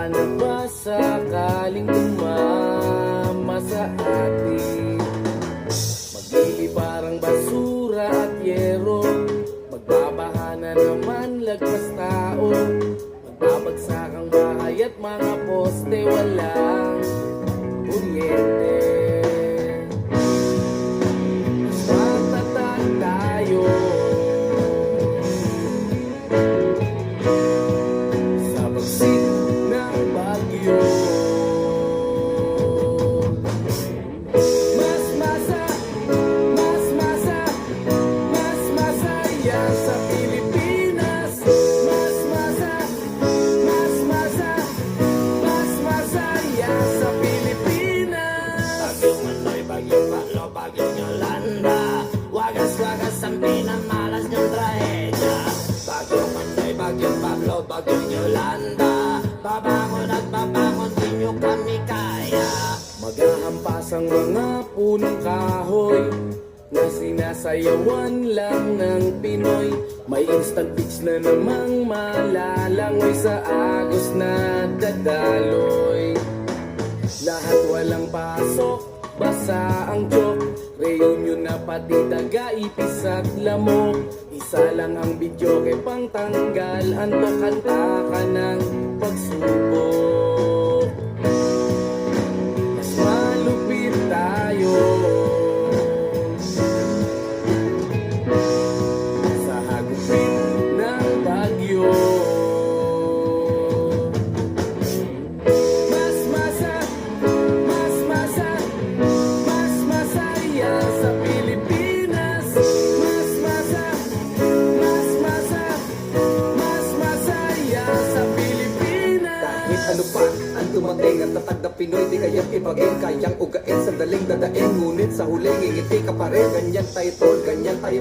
na ba sakaling tumama sa atin? Magili parang basura at yero, magbabaha na naman lagpas tao. Magbabagsak ang bahay at mga poste, walang kuryente. Mas matatag tayo sa bagsik ng bagyo. Mas masaya sa Pilipinas. Mas masaya sa Pilipinas. Bagyong Manoy, bagyong Pablo, bagyong Yolanda, wagas-wagas ang pinamalas niyong trahedya. Bagyong Manoy, bagyong Pablo, bagyong Yolanda, babangon at babangon, di niyo kami kaya. Maghahampas ang mga punong kahoy na sinasayawan lang ng Pinoy. May instant beach na namang malalangoy sa agos na dadaloy. Lahat walang pasok, basa ang joke. Reunion na pati taga-ipis at lamok. Isa lang ang video kay pangtanggal, antok kanta ka ng pagsubok. Mas malupit tayo sa hagupit ng bagyo. Mas masaya sa Pilipinas. Mas masaya sa Pilipinas. Kahit ano pa ang dumating at tatag na Pinoy, di kayang ibagin, kayang ugain, sandaling dadaing, ngunit sa huling ngingiti ka pa rin. Ganyan tayo tol, ganyan tayo